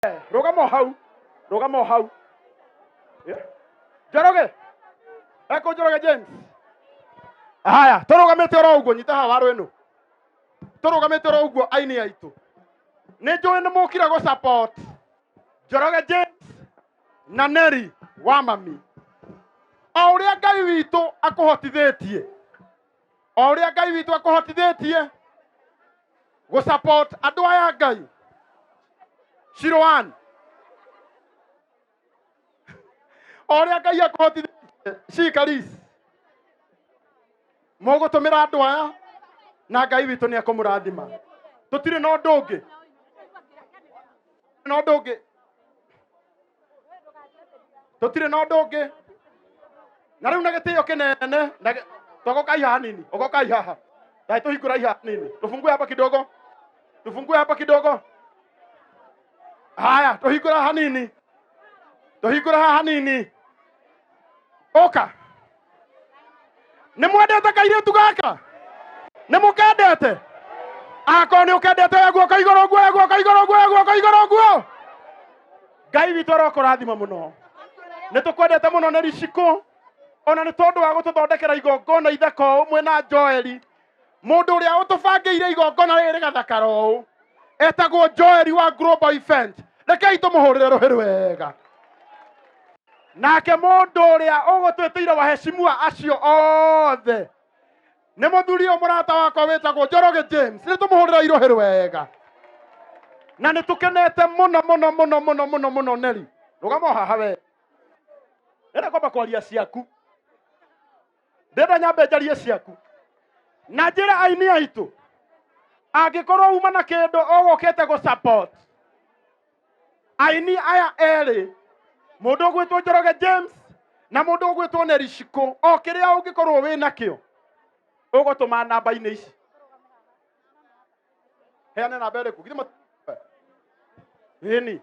Rugamo hau. Rugamo hau. Njoroge. Eko Njoroge James. Haya, turugamite oro uguo nyita haha waru ino. Turugamite oro uguo aini aitu. Ni njui ni mukire go support Njoroge James na Nelly wa Mumy. O uria Ngai witu akuhotithitie. O uria Ngai witu akuhotithitie go support andu aya Ngai. Shiroan. Oria Ngai akuhotithitie Shikaris. Mugutumira andu aya na Ngai witu ni akumurathima. Tutire no ndungi. No ndungi. Tutire no ndungi. Na riu na gitio kinene na togokai haha nini. Ogokai haha. Dai tuhingura haha nini. Tufungue hapa kidogo. Tufungue hapa kidogo. Haya, tuhingura haha nini. Tuhingura haha nini. Oka. Nimwendete kairitu gaka. Nimukendete. Ako ni ukendete yaguo kaigoro guo yaguo kaigoro guo yaguo kaigoro guo. Ngai witu arokurathima muno. Nitukwendete muno Nelly Shiko. Ona ni tondu wa gututhondekera igongona ithaka umwe na Joeli. Mundu uria utubangiire igongona riri gathakara uu. Etagwo Joeli wa Global Event. Rekei tumuhurire ruhiru wega. Nake mundu uria ugutwitire waheshimua acio othe. Ni muthuri o murata wakwa witagwo Njoroge James. Ni tumuhurira iruhiru wega. Na ni tukenete muno Nelly. Rugamo haha we. Ndenda kwamba kwaria ciaku. Ndenda nyambe njarie ciaku. Na njira aini aitu. Angikorwo uma na kindu ugukite go support. Aini aya eri. Mundu ugwitwo Njoroge James na mundu ugwitwo Nelly Shiko. O kiria ungikorwo wina kio. Ugutuma namba ini ici. Heana namba iriku. Githima. Ini.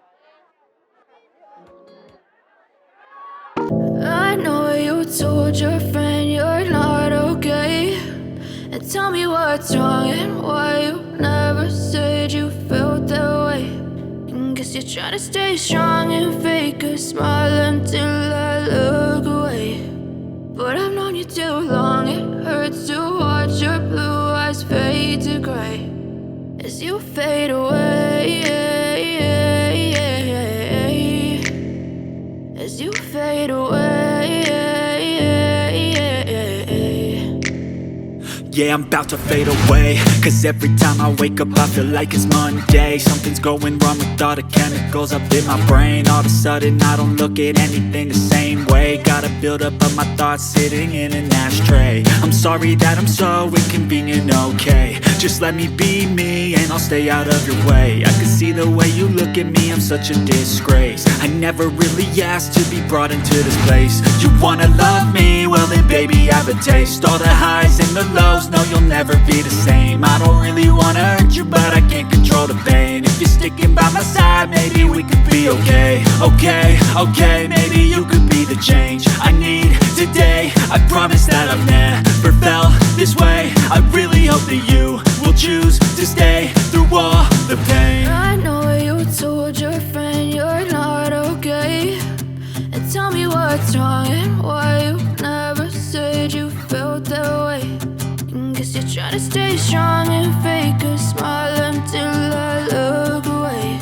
I know you told your friend you're not okay. And tell me what's wrong and why you never said you felt that way. And guess you're trying to stay strong and fake a smile until I look away. But I've known you too long, it hurts to watch your blue eyes fade to gray as you fade away. As you fade away. Yeah, I'm about to fade away. Cause every time I wake up I feel like it's Monday. Something's going wrong with all the chemicals up in my brain. All of a sudden I don't look at anything the same way. Gotta build up of my thoughts sitting in an ashtray. I'm sorry that I'm so inconvenient, okay. Just let me be me and I'll stay out of your way. I can see the way you look at me, I'm such a disgrace. I never really asked to be brought into this place. You wanna love me? Well then baby have a taste. All the highs and the lows, no you'll never be the same. I don't really wanna hurt you but I can't control the pain. If you're sticking by my side maybe we could be okay. Okay, maybe you could be the change I need today. I promise that I've never felt this way. I really hope that you will choose to stay through all the pain. I know you told your friend you're not okay. And tell me what's wrong and why you never said you felt that way. And guess you're trying to stay strong and fake a smile until I look away.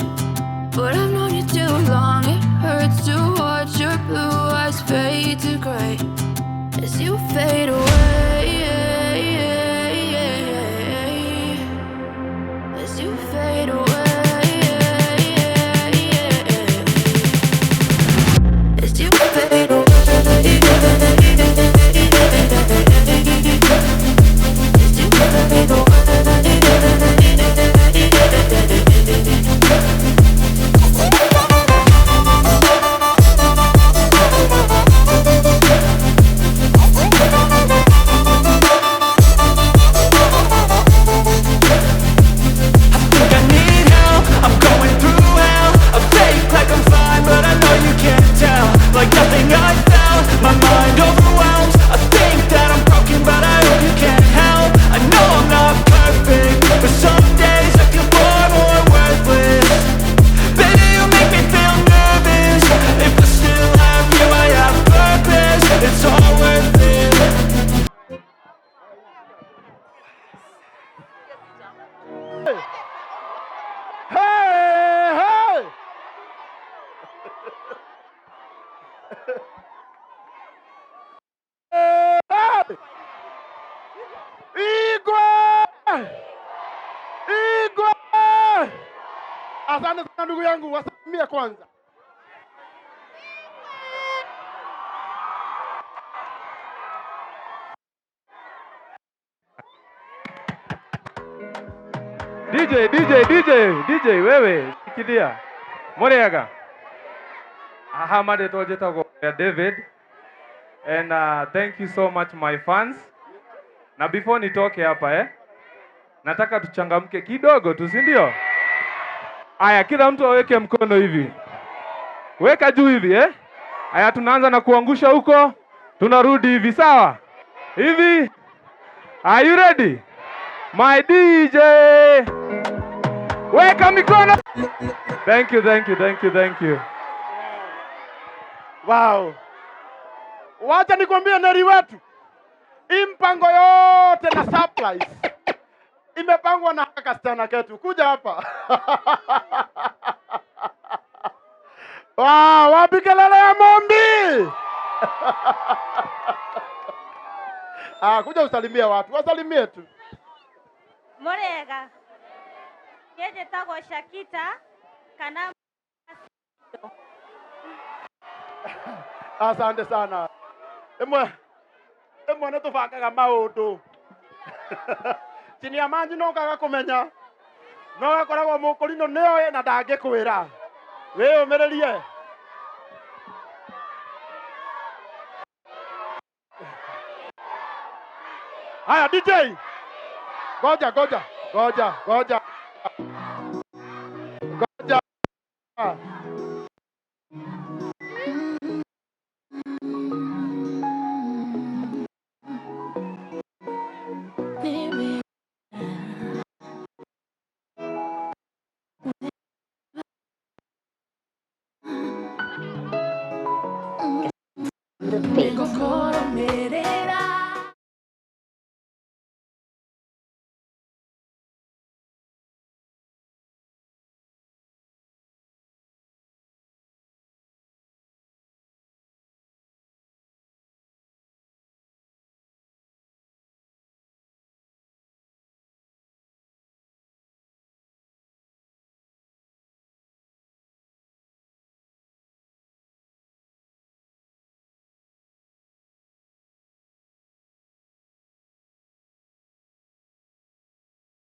But I've known you too long, it hurts to watch your blue eyes fade to gray as you fade away. As you fade away. As you fade away. As you fade away. Asante sana ndugu yangu, wasalimie kwanza. DJ wewe sikilia. Moya. Ahamade tojeta David. And thank you so much my fans. Na before nitoke hapa nataka tuchangamke kidogo tu, si ndio? Aya, kila mtu aweke mkono hivi. Weka juu hivi Aya, tunaanza na kuangusha huko. Tunarudi hivi, sawa? Hivi. Are you ready? My DJ. Weka mikono. Thank you. Wow. Wacha nikwambie Nelly wetu. Mpango yote na surprise imepangwa na kasichana ketu. Kuja hapa. Wow, wapi kelele ya mombi? Kuja usalimie watu. Wasalimie tu. Moya. Yeje tago Shakita kana. Asante sana. Emwe netubangaga maundu. Chini ya manji no kaga kumenya. No gakoragwo mukurino neo na ndangikwira. We umererie. Haya DJ. Goja. The